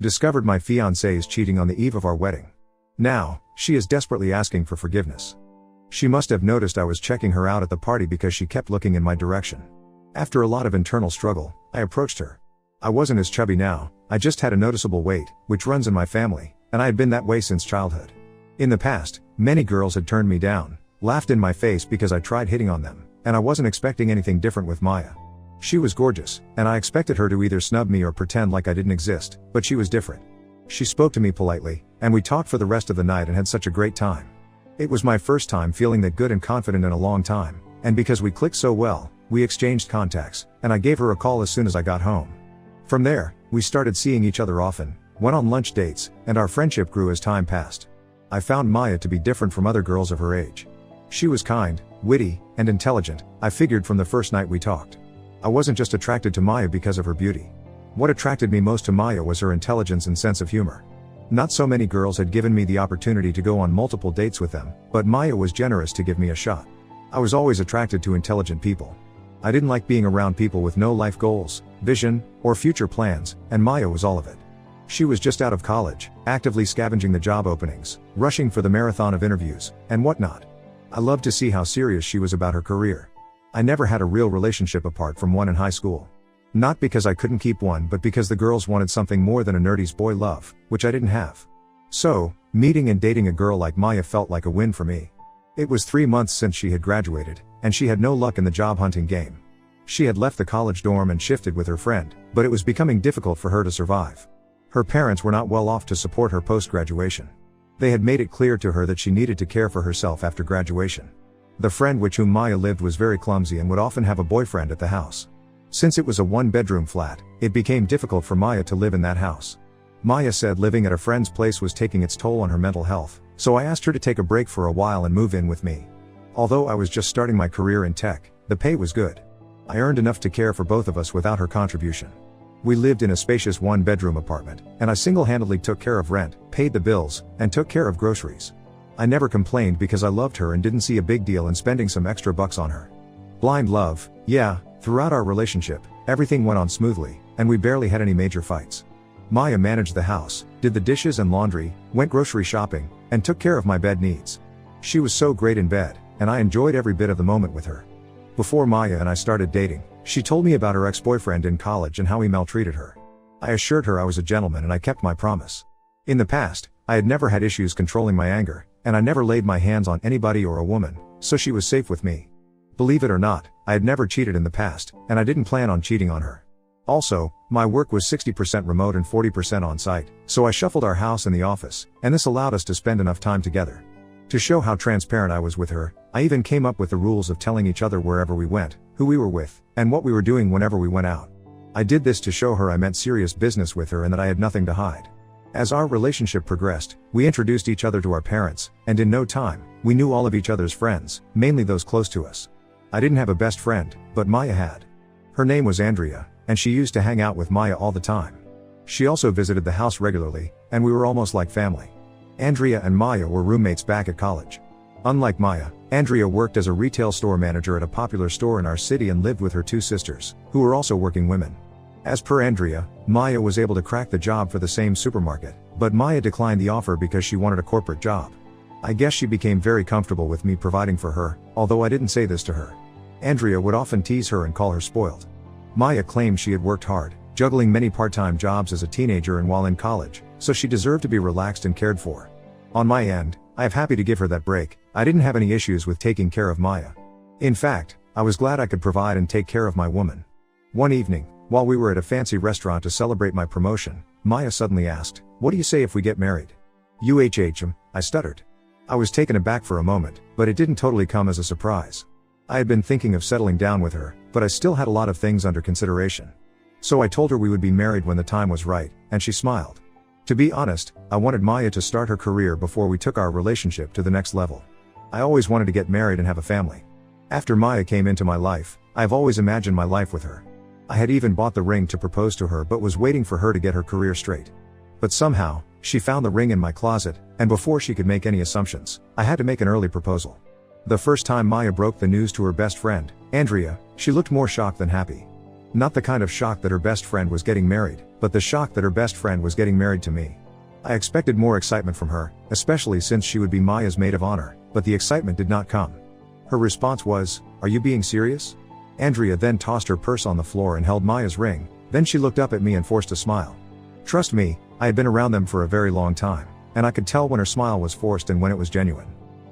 Discovered my fiancé is cheating on the eve of our wedding. Now, she is desperately asking for forgiveness. She must have noticed I was checking her out at the party because she kept looking in my direction. After a lot of internal struggle, I approached her. I wasn't as chubby now, I just had a noticeable weight, which runs in my family, and I had been that way since childhood. In the past, many girls had turned me down, laughed in my face because I tried hitting on them, and I wasn't expecting anything different with Maya. She was gorgeous, and I expected her to either snub me or pretend like I didn't exist, but she was different. She spoke to me politely, and we talked for the rest of the night and had such a great time. It was my first time feeling that good and confident in a long time, and because we clicked so well, we exchanged contacts, and I gave her a call as soon as I got home. From there, we started seeing each other often, went on lunch dates, and our friendship grew as time passed. I found Maya to be different from other girls of her age. She was kind, witty, and intelligent, I figured from the first night we talked. I wasn't just attracted to Maya because of her beauty. What attracted me most to Maya was her intelligence and sense of humor. Not so many girls had given me the opportunity to go on multiple dates with them, but Maya was generous to give me a shot. I was always attracted to intelligent people. I didn't like being around people with no life goals, vision, or future plans, and Maya was all of it. She was just out of college, actively scavenging the job openings, rushing for the marathon of interviews, and whatnot. I loved to see how serious she was about her career. I never had a real relationship apart from one in high school. Not because I couldn't keep one, but because the girls wanted something more than a nerdy's boy love, which I didn't have. So, meeting and dating a girl like Maya felt like a win for me. It was 3 months since she had graduated, and she had no luck in the job hunting game. She had left the college dorm and shifted with her friend, but it was becoming difficult for her to survive. Her parents were not well off to support her post-graduation. They had made it clear to her that she needed to care for herself after graduation. The friend with whom Maya lived was very clumsy and would often have a boyfriend at the house. Since it was a one-bedroom flat, it became difficult for Maya to live in that house. Maya said living at a friend's place was taking its toll on her mental health, so I asked her to take a break for a while and move in with me. Although I was just starting my career in tech, the pay was good. I earned enough to care for both of us without her contribution. We lived in a spacious one-bedroom apartment, and I single-handedly took care of rent, paid the bills, and took care of groceries. I never complained because I loved her and didn't see a big deal in spending some extra bucks on her. Blind love, yeah, throughout our relationship, everything went on smoothly, and we barely had any major fights. Maya managed the house, did the dishes and laundry, went grocery shopping, and took care of my bed needs. She was so great in bed, and I enjoyed every bit of the moment with her. Before Maya and I started dating, she told me about her ex-boyfriend in college and how he maltreated her. I assured her I was a gentleman and I kept my promise. In the past, I had never had issues controlling my anger, and I never laid my hands on anybody or a woman, so she was safe with me. Believe it or not, I had never cheated in the past, and I didn't plan on cheating on her. Also, my work was 60% remote and 40% on-site, so I shuffled our house and the office, and this allowed us to spend enough time together. To show how transparent I was with her, I even came up with the rules of telling each other wherever we went, who we were with, and what we were doing whenever we went out. I did this to show her I meant serious business with her and that I had nothing to hide. As our relationship progressed, we introduced each other to our parents, and in no time, we knew all of each other's friends, mainly those close to us. I didn't have a best friend, but Maya had. Her name was Andrea, and she used to hang out with Maya all the time. She also visited the house regularly, and we were almost like family. Andrea and Maya were roommates back at college. Unlike Maya, Andrea worked as a retail store manager at a popular store in our city and lived with her 2 sisters, who were also working women. As per Andrea, Maya was able to crack the job for the same supermarket, but Maya declined the offer because she wanted a corporate job. I guess she became very comfortable with me providing for her, although I didn't say this to her. Andrea would often tease her and call her spoiled. Maya claimed she had worked hard, juggling many part-time jobs as a teenager and while in college, so she deserved to be relaxed and cared for. On my end, I am happy to give her that break. I didn't have any issues with taking care of Maya. In fact, I was glad I could provide and take care of my woman. One evening, while we were at a fancy restaurant to celebrate my promotion, Maya suddenly asked, "What do you say if we get married?" I stuttered. I was taken aback for a moment, but it didn't totally come as a surprise. I had been thinking of settling down with her, but I still had a lot of things under consideration. So I told her we would be married when the time was right, and she smiled. To be honest, I wanted Maya to start her career before we took our relationship to the next level. I always wanted to get married and have a family. After Maya came into my life, I've always imagined my life with her. I had even bought the ring to propose to her but was waiting for her to get her career straight. But somehow, she found the ring in my closet, and before she could make any assumptions, I had to make an early proposal. The first time Maya broke the news to her best friend, Andrea, she looked more shocked than happy. Not the kind of shock that her best friend was getting married, but the shock that her best friend was getting married to me. I expected more excitement from her, especially since she would be Maya's maid of honor, but the excitement did not come. Her response was, "Are you being serious?" Andrea then tossed her purse on the floor and held Maya's ring, then she looked up at me and forced a smile. Trust me, I had been around them for a very long time, and I could tell when her smile was forced and when it was genuine.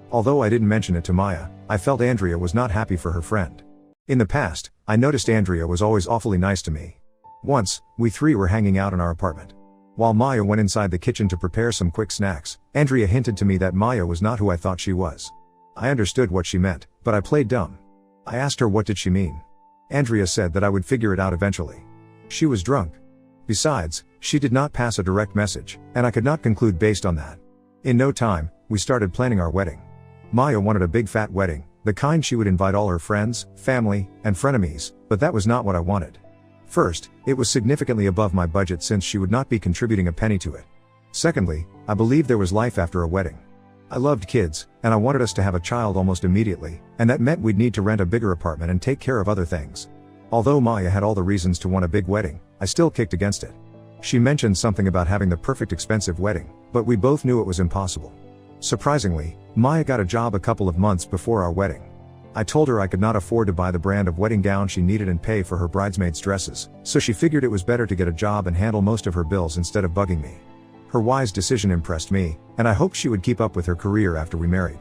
Although I didn't mention it to Maya, I felt Andrea was not happy for her friend. In the past, I noticed Andrea was always awfully nice to me. Once, we three were hanging out in our apartment. While Maya went inside the kitchen to prepare some quick snacks, Andrea hinted to me that Maya was not who I thought she was. I understood what she meant, but I played dumb. I asked her what did she mean. Andrea said that I would figure it out eventually. She was drunk. Besides, she did not pass a direct message, and I could not conclude based on that. In no time, we started planning our wedding. Maya wanted a big fat wedding, the kind she would invite all her friends, family, and frenemies, but that was not what I wanted. First, it was significantly above my budget since she would not be contributing a penny to it. Secondly, I believed there was life after a wedding. I loved kids, and I wanted us to have a child almost immediately, and that meant we'd need to rent a bigger apartment and take care of other things. Although Maya had all the reasons to want a big wedding, I still kicked against it. She mentioned something about having the perfect expensive wedding, but we both knew it was impossible. Surprisingly, Maya got a job a couple of months before our wedding. I told her I could not afford to buy the brand of wedding gown she needed and pay for her bridesmaids' dresses, so she figured it was better to get a job and handle most of her bills instead of bugging me. Her wise decision impressed me, and I hoped she would keep up with her career after we married.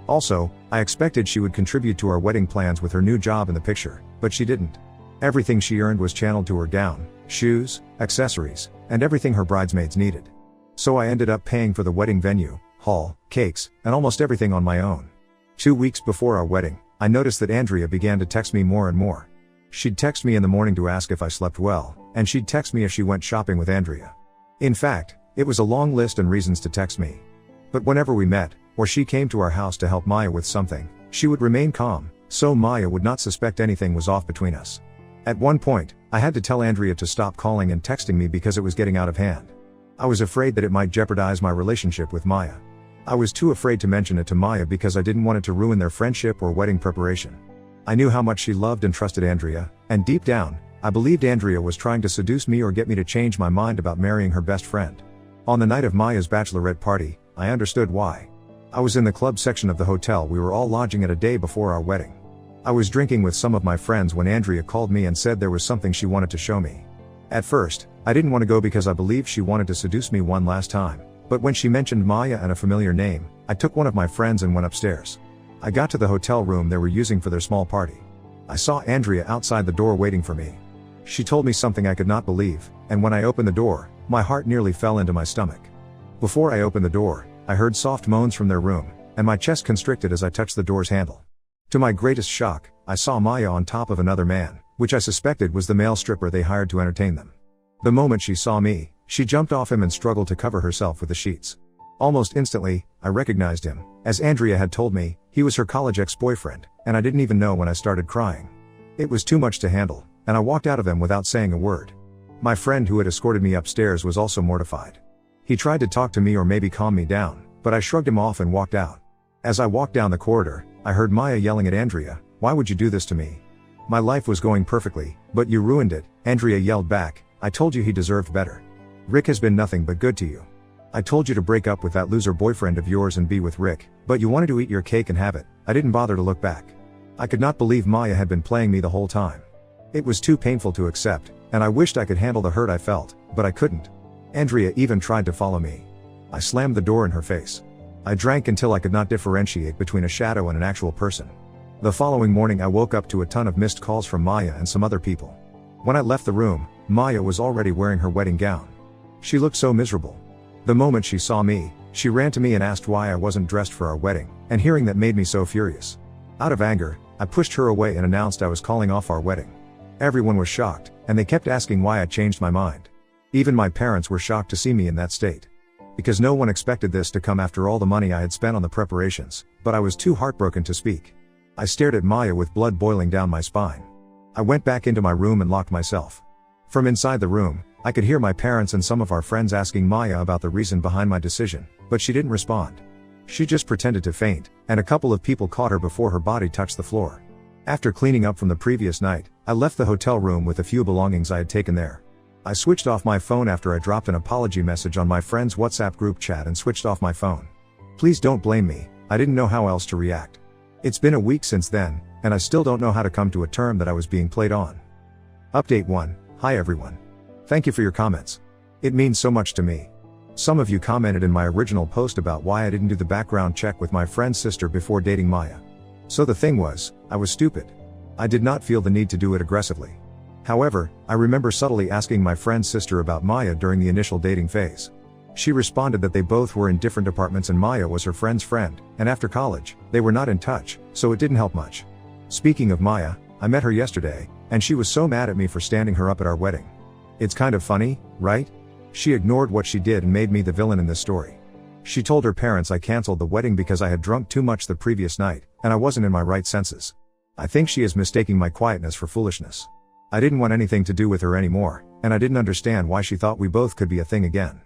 Also, I expected she would contribute to our wedding plans with her new job in the picture, but she didn't. Everything she earned was channeled to her gown, shoes, accessories, and everything her bridesmaids needed. So I ended up paying for the wedding venue, hall, cakes, and almost everything on my own. 2 weeks before our wedding, I noticed that Andrea began to text me more and more. She'd text me in the morning to ask if I slept well, and she'd text me if she went shopping with Andrea. In fact, it was a long list and reasons to text me. But whenever we met, or she came to our house to help Maya with something, she would remain calm, so Maya would not suspect anything was off between us. At one point, I had to tell Andrea to stop calling and texting me because it was getting out of hand. I was afraid that it might jeopardize my relationship with Maya. I was too afraid to mention it to Maya because I didn't want it to ruin their friendship or wedding preparation. I knew how much she loved and trusted Andrea, and deep down, I believed Andrea was trying to seduce me or get me to change my mind about marrying her best friend. On the night of Maya's bachelorette party, I understood why. I was in the club section of the hotel we were all lodging at a day before our wedding. I was drinking with some of my friends when Andrea called me and said there was something she wanted to show me. At first, I didn't want to go because I believed she wanted to seduce me one last time. But when she mentioned Maya and a familiar name, I took one of my friends and went upstairs. I got to the hotel room they were using for their small party. I saw Andrea outside the door waiting for me. She told me something I could not believe, and when I opened the door, my heart nearly fell into my stomach. Before I opened the door, I heard soft moans from their room, and my chest constricted as I touched the door's handle. To my greatest shock, I saw Maya on top of another man, which I suspected was the male stripper they hired to entertain them. The moment she saw me, she jumped off him and struggled to cover herself with the sheets. Almost instantly, I recognized him. As Andrea had told me, he was her college ex-boyfriend, and I didn't even know when I started crying. It was too much to handle, and I walked out of them without saying a word. My friend who had escorted me upstairs was also mortified. He tried to talk to me or maybe calm me down, but I shrugged him off and walked out. As I walked down the corridor, I heard Maya yelling at Andrea, "Why would you do this to me? My life was going perfectly, but you ruined it." Andrea yelled back, "I told you he deserved better. Rick has been nothing but good to you. I told you to break up with that loser boyfriend of yours and be with Rick, but you wanted to eat your cake and have it." I didn't bother to look back. I could not believe Maya had been playing me the whole time. It was too painful to accept, and I wished I could handle the hurt I felt, but I couldn't. Andrea even tried to follow me. I slammed the door in her face. I drank until I could not differentiate between a shadow and an actual person. The following morning I woke up to a ton of missed calls from Maya and some other people. When I left the room, Maya was already wearing her wedding gown. She looked so miserable. The moment she saw me, she ran to me and asked why I wasn't dressed for our wedding, and hearing that made me so furious. Out of anger, I pushed her away and announced I was calling off our wedding. Everyone was shocked, and they kept asking why I changed my mind. Even my parents were shocked to see me in that state. Because no one expected this to come after all the money I had spent on the preparations, but I was too heartbroken to speak. I stared at Maya with blood boiling down my spine. I went back into my room and locked myself. From inside the room, I could hear my parents and some of our friends asking Maya about the reason behind my decision, but she didn't respond. She just pretended to faint, and a couple of people caught her before her body touched the floor. After cleaning up from the previous night, I left the hotel room with a few belongings I had taken there. I switched off my phone after I dropped an apology message on my friend's WhatsApp group chat and switched off my phone. Please don't blame me, I didn't know how else to react. It's been a week since then, and I still don't know how to come to a term that I was being played on. Update 1. Hi everyone. Thank you for your comments. It means so much to me. Some of you commented in my original post about why I didn't do the background check with my friend's sister before dating Maya. So the thing was, I was stupid. I did not feel the need to do it aggressively. However, I remember subtly asking my friend's sister about Maya during the initial dating phase. She responded that they both were in different apartments and Maya was her friend's friend, and after college, they were not in touch, so it didn't help much. Speaking of Maya, I met her yesterday, and she was so mad at me for standing her up at our wedding. It's kind of funny, right? She ignored what she did and made me the villain in this story. She told her parents I cancelled the wedding because I had drunk too much the previous night, and I wasn't in my right senses. I think she is mistaking my quietness for foolishness. I didn't want anything to do with her anymore, and I didn't understand why she thought we both could be a thing again.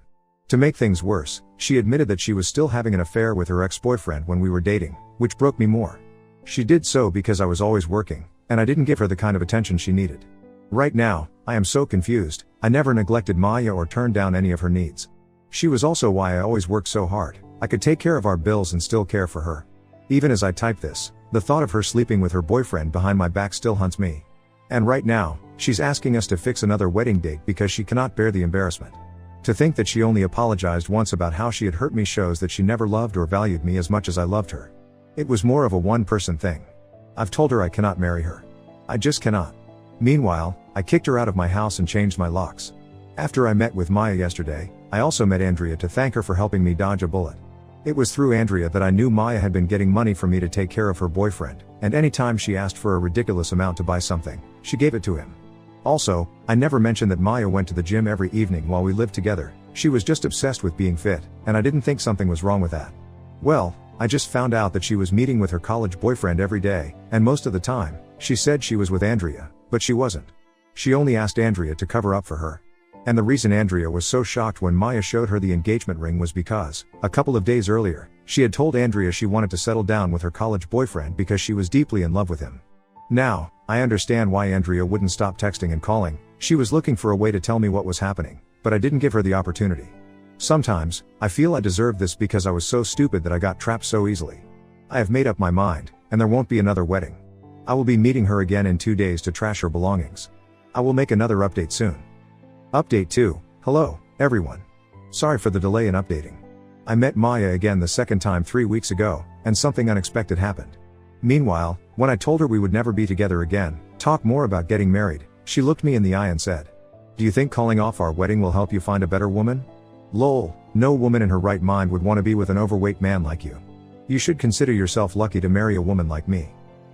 To make things worse, she admitted that she was still having an affair with her ex-boyfriend when we were dating, which broke me more. She did so because I was always working, and I didn't give her the kind of attention she needed. Right now, I am so confused. I never neglected Maya or turned down any of her needs. She was also why I always worked so hard. I could take care of our bills and still care for her. Even as I type this, the thought of her sleeping with her boyfriend behind my back still haunts me. And right now, she's asking us to fix another wedding date because she cannot bear the embarrassment. To think that she only apologized once about how she had hurt me shows that she never loved or valued me as much as I loved her. It was more of a one-person thing. I've told her I cannot marry her. I just cannot. Meanwhile, I kicked her out of my house and changed my locks. After I met with Maya yesterday, I also met Andrea to thank her for helping me dodge a bullet. It was through Andrea that I knew Maya had been getting money from me to take care of her boyfriend, and anytime she asked for a ridiculous amount to buy something, she gave it to him. Also, I never mentioned that Maya went to the gym every evening while we lived together. She was just obsessed with being fit, and I didn't think something was wrong with that. Well, I just found out that she was meeting with her college boyfriend every day, and most of the time, she said she was with Andrea, but she wasn't. She only asked Andrea to cover up for her. And the reason Andrea was so shocked when Maya showed her the engagement ring was because, a couple of days earlier, she had told Andrea she wanted to settle down with her college boyfriend because she was deeply in love with him. Now, I understand why Andrea wouldn't stop texting and calling. She was looking for a way to tell me what was happening, but I didn't give her the opportunity. Sometimes, I feel I deserve this because I was so stupid that I got trapped so easily. I have made up my mind, and there won't be another wedding. I will be meeting her again in 2 days to trash her belongings. I will make another update soon. Update 2. Hello, everyone. Sorry for the delay in updating. I met Maya again the second time 3 weeks ago, and something unexpected happened. Meanwhile, when I told her we would never be together again, talk more about getting married, she looked me in the eye and said, "Do you think calling off our wedding will help you find a better woman?" Lol, no woman in her right mind would want to be with an overweight man like you. You should consider yourself lucky to marry a woman like me.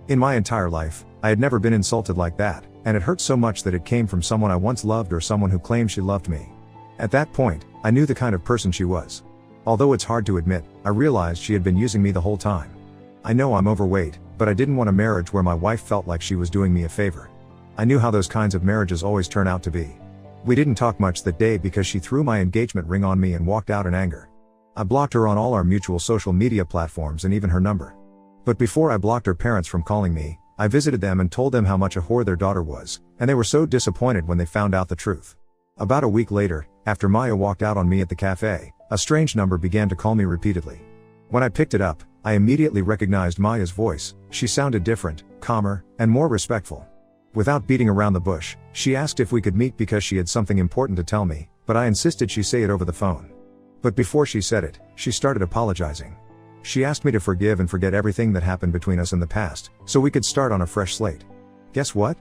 In my entire life, I had never been insulted like that, and it hurt so much that it came from someone I once loved or someone who claimed she loved me. At that point, I knew the kind of person she was. Although it's hard to admit, I realized she had been using me the whole time. I know I'm overweight, but I didn't want a marriage where my wife felt like she was doing me a favor. I knew how those kinds of marriages always turn out to be. We didn't talk much that day because she threw my engagement ring on me and walked out in anger. I blocked her on all our mutual social media platforms and even her number. But before I blocked her parents from calling me, I visited them and told them how much a whore their daughter was, and they were so disappointed when they found out the truth. About a week later, after Maya walked out on me at the cafe, a strange number began to call me repeatedly. When I picked it up, I immediately recognized Maya's voice. She sounded different, calmer, and more respectful. Without beating around the bush, she asked if we could meet because she had something important to tell me, but I insisted she say it over the phone. But before she said it, she started apologizing. She asked me to forgive and forget everything that happened between us in the past, so we could start on a fresh slate. Guess what?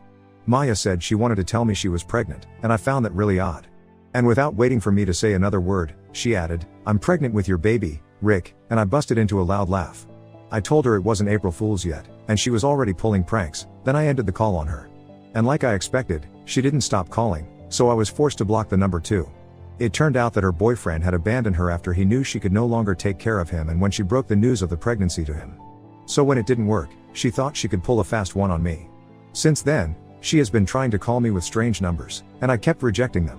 Maya said she wanted to tell me she was pregnant, and I found that really odd. And without waiting for me to say another word, she added, "I'm pregnant with your baby, Rick," and I busted into a loud laugh. I told her it wasn't April Fool's yet, and she was already pulling pranks. Then I ended the call on her. And like I expected, she didn't stop calling, so I was forced to block the number too. It turned out that her boyfriend had abandoned her after he knew she could no longer take care of him and when she broke the news of the pregnancy to him. So when it didn't work, she thought she could pull a fast one on me. Since then, she has been trying to call me with strange numbers, and I kept rejecting them.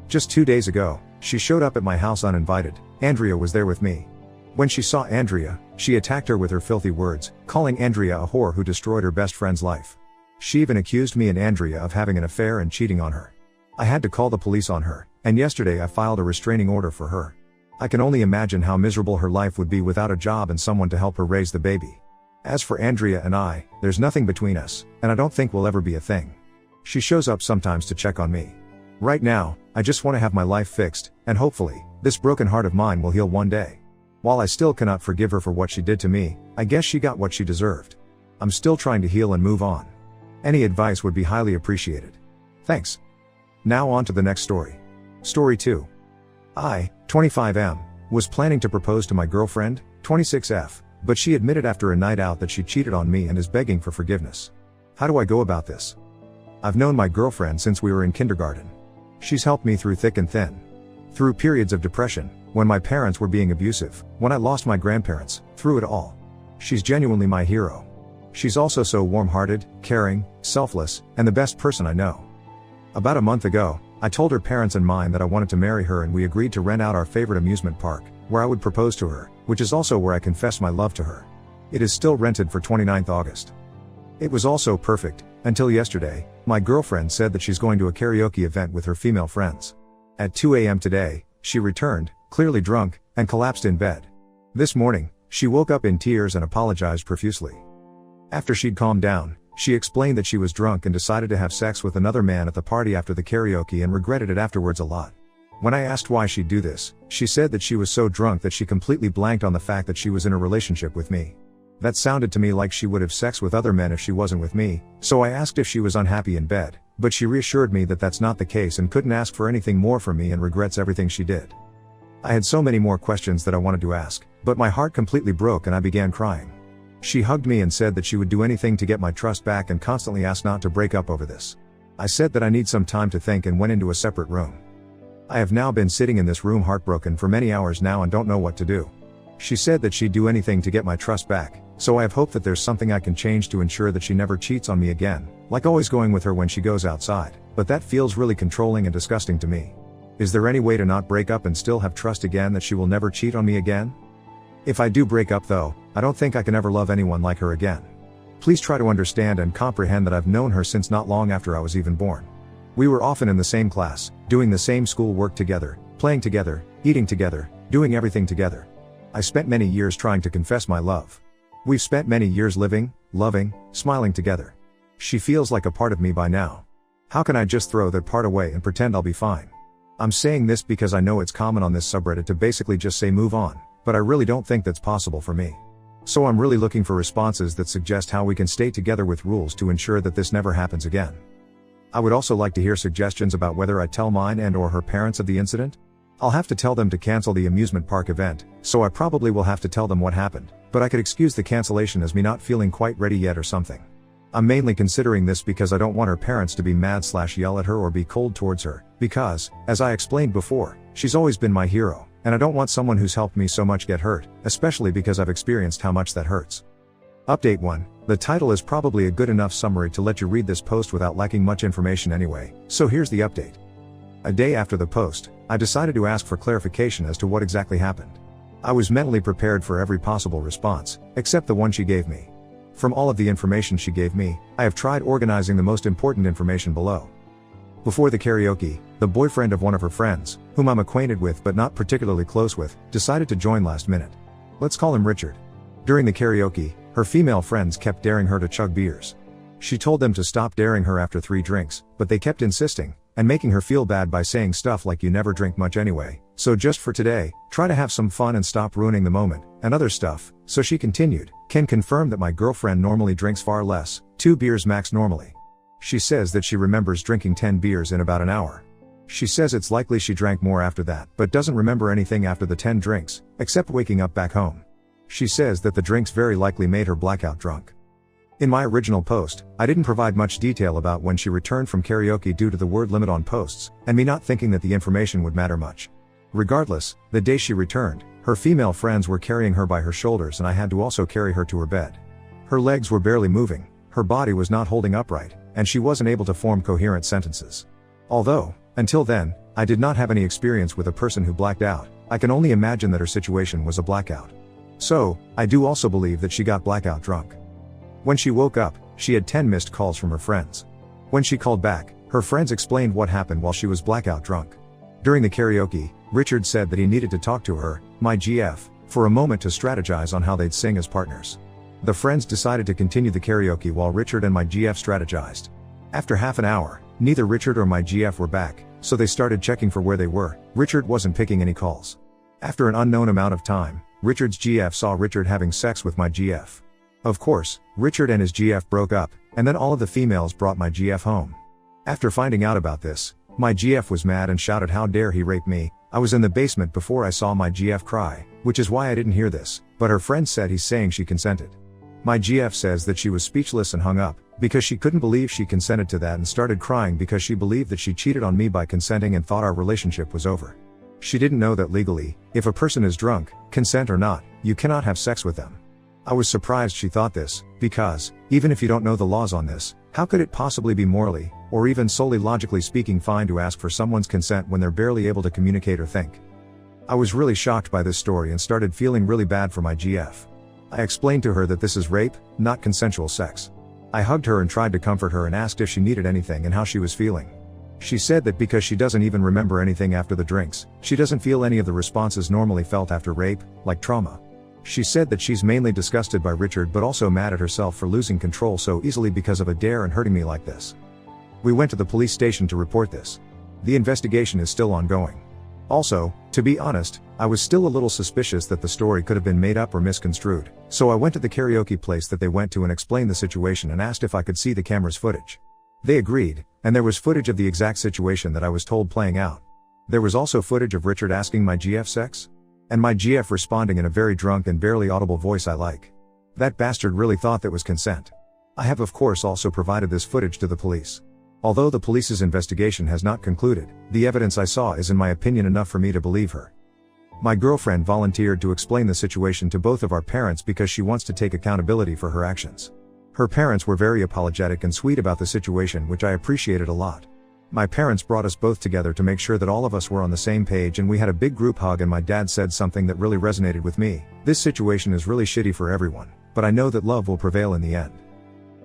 Just 2 days ago, she showed up at my house uninvited. Andrea was there with me. When she saw Andrea, she attacked her with her filthy words, calling Andrea a whore who destroyed her best friend's life. She even accused me and Andrea of having an affair and cheating on her. I had to call the police on her, and yesterday I filed a restraining order for her. I can only imagine how miserable her life would be without a job and someone to help her raise the baby. As for Andrea and I, there's nothing between us, and I don't think we'll ever be a thing. She shows up sometimes to check on me. Right now, I just want to have my life fixed, and hopefully, this broken heart of mine will heal one day. While I still cannot forgive her for what she did to me, I guess she got what she deserved. I'm still trying to heal and move on. Any advice would be highly appreciated. Thanks. Now on to the next story. Story 2. I, 25M, was planning to propose to my girlfriend, 26F, but she admitted after a night out that she cheated on me and is begging for forgiveness. How do I go about this? I've known my girlfriend since we were in kindergarten. She's helped me through thick and thin. Through periods of depression, when my parents were being abusive, when I lost my grandparents, through it all. She's genuinely my hero. She's also so warm-hearted, caring, selfless, and the best person I know. About a month ago, I told her parents and mine that I wanted to marry her, and we agreed to rent out our favorite amusement park, where I would propose to her, which is also where I confessed my love to her. It is still rented for 29th August. It was all so perfect, until yesterday. My girlfriend said that she's going to a karaoke event with her female friends. At 2 a.m. today, she returned, clearly drunk, and collapsed in bed. This morning, she woke up in tears and apologized profusely. After she'd calmed down, she explained that she was drunk and decided to have sex with another man at the party after the karaoke and regretted it afterwards a lot. When I asked why she'd do this, she said that she was so drunk that she completely blanked on the fact that she was in a relationship with me. That sounded to me like she would have sex with other men if she wasn't with me, so I asked if she was unhappy in bed, but she reassured me that that's not the case and couldn't ask for anything more from me and regrets everything she did. I had so many more questions that I wanted to ask, but my heart completely broke and I began crying. She hugged me and said that she would do anything to get my trust back and constantly asked not to break up over this. I said that I need some time to think and went into a separate room. I have now been sitting in this room heartbroken for many hours now and don't know what to do. She said that she'd do anything to get my trust back, so I have hope that there's something I can change to ensure that she never cheats on me again, like always going with her when she goes outside, but that feels really controlling and disgusting to me. Is there any way to not break up and still have trust again that she will never cheat on me again? If I do break up though, I don't think I can ever love anyone like her again. Please try to understand and comprehend that I've known her since not long after I was even born. We were often in the same class, doing the same school work together, playing together, eating together, doing everything together. I spent many years trying to confess my love. We've spent many years living, loving, smiling together. She feels like a part of me by now. How can I just throw that part away and pretend I'll be fine? I'm saying this because I know it's common on this subreddit to basically just say move on, but I really don't think that's possible for me. So I'm really looking for responses that suggest how we can stay together with rules to ensure that this never happens again. I would also like to hear suggestions about whether I tell mine and or her parents of the incident. I'll have to tell them to cancel the amusement park event, so I probably will have to tell them what happened, but I could excuse the cancellation as me not feeling quite ready yet or something. I'm mainly considering this because I don't want her parents to be mad/yell at her or be cold towards her, because, as I explained before, she's always been my hero, and I don't want someone who's helped me so much get hurt, especially because I've experienced how much that hurts. Update 1. The title is probably a good enough summary to let you read this post without lacking much information anyway, so here's the update. A day after the post, I decided to ask for clarification as to what exactly happened. I was mentally prepared for every possible response, except the one she gave me. From all of the information she gave me, I have tried organizing the most important information below. Before the karaoke, the boyfriend of one of her friends, whom I'm acquainted with but not particularly close with, decided to join last minute. Let's call him Richard. During the karaoke, her female friends kept daring her to chug beers. She told them to stop daring her after 3 drinks, but they kept insisting, and making her feel bad by saying stuff like you never drink much anyway, so just for today, try to have some fun and stop ruining the moment, and other stuff. So she continued, can confirm that my girlfriend normally drinks far less, 2 beers max normally. She says that she remembers drinking 10 beers in about an hour. She says it's likely she drank more after that, but doesn't remember anything after the 10 drinks, except waking up back home. She says that the drinks very likely made her blackout drunk. In my original post, I didn't provide much detail about when she returned from karaoke due to the word limit on posts, and me not thinking that the information would matter much. Regardless, the day she returned, her female friends were carrying her by her shoulders and I had to also carry her to her bed. Her legs were barely moving, her body was not holding upright, and she wasn't able to form coherent sentences. Although, until then, I did not have any experience with a person who blacked out, I can only imagine that her situation was a blackout. So, I do also believe that she got blackout drunk. When she woke up, she had 10 missed calls from her friends. When she called back, her friends explained what happened while she was blackout drunk. During the karaoke, Richard said that he needed to talk to her, my GF, for a moment to strategize on how they'd sing as partners. The friends decided to continue the karaoke while Richard and my GF strategized. After half an hour, neither Richard or my GF were back, so they started checking for where they were. Richard wasn't picking any calls. After an unknown amount of time, Richard's GF saw Richard having sex with my GF. Of course, Richard and his GF broke up, and then all of the females brought my GF home. After finding out about this, my GF was mad and shouted, "How dare he rape me?" I was in the basement before I saw my GF cry, which is why I didn't hear this, but her friend said he's saying she consented. My GF says that she was speechless and hung up, because she couldn't believe she consented to that and started crying because she believed that she cheated on me by consenting and thought our relationship was over. She didn't know that legally, if a person is drunk, consent or not, you cannot have sex with them. I was surprised she thought this, because, even if you don't know the laws on this, how could it possibly be morally, or even solely logically speaking fine to ask for someone's consent when they're barely able to communicate or think? I was really shocked by this story and started feeling really bad for my GF. I explained to her that this is rape, not consensual sex. I hugged her and tried to comfort her and asked if she needed anything and how she was feeling. She said that because she doesn't even remember anything after the drinks, she doesn't feel any of the responses normally felt after rape, like trauma. She said that she's mainly disgusted by Richard but also mad at herself for losing control so easily because of a dare and hurting me like this. We went to the police station to report this. The investigation is still ongoing. Also, to be honest, I was still a little suspicious that the story could have been made up or misconstrued, so I went to the karaoke place that they went to and explained the situation and asked if I could see the camera's footage. They agreed, and there was footage of the exact situation that I was told playing out. There was also footage of Richard asking my GF sex, and my GF responding in a very drunk and barely audible voice I like. That bastard really thought that was consent. I have of course also provided this footage to the police. Although the police's investigation has not concluded, the evidence I saw is in my opinion enough for me to believe her. My girlfriend volunteered to explain the situation to both of our parents because she wants to take accountability for her actions. Her parents were very apologetic and sweet about the situation, which I appreciated a lot. My parents brought us both together to make sure that all of us were on the same page, and we had a big group hug, and my dad said something that really resonated with me. This situation is really shitty for everyone, but I know that love will prevail in the end.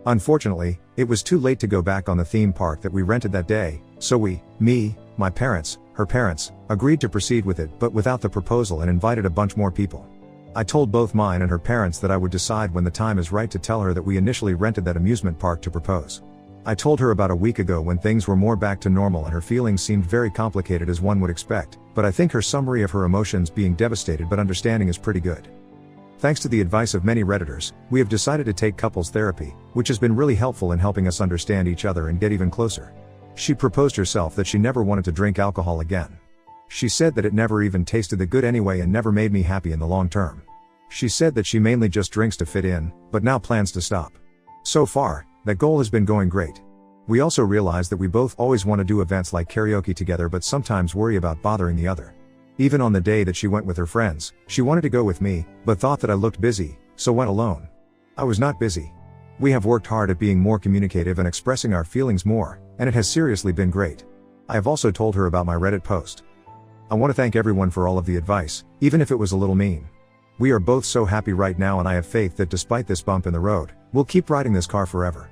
Unfortunately, it was too late to go back on the theme park that we rented that day, so me, my parents, her parents, agreed to proceed with it but without the proposal and invited a bunch more people. I told both mine and her parents that I would decide when the time is right to tell her that we initially rented that amusement park to propose. I told her about a week ago when things were more back to normal and her feelings seemed very complicated as one would expect, but I think her summary of her emotions being devastated but understanding is pretty good. Thanks to the advice of many Redditors, we have decided to take couples therapy, which has been really helpful in helping us understand each other and get even closer. She proposed herself that she never wanted to drink alcohol again. She said that it never even tasted that good anyway and never made me happy in the long term. She said that she mainly just drinks to fit in, but now plans to stop. So far, that goal has been going great. We also realized that we both always want to do events like karaoke together but sometimes worry about bothering the other. Even on the day that she went with her friends, she wanted to go with me, but thought that I looked busy, so went alone. I was not busy. We have worked hard at being more communicative and expressing our feelings more, and it has seriously been great. I have also told her about my Reddit post. I want to thank everyone for all of the advice, even if it was a little mean. We are both so happy right now, and I have faith that despite this bump in the road, we'll keep riding this car forever.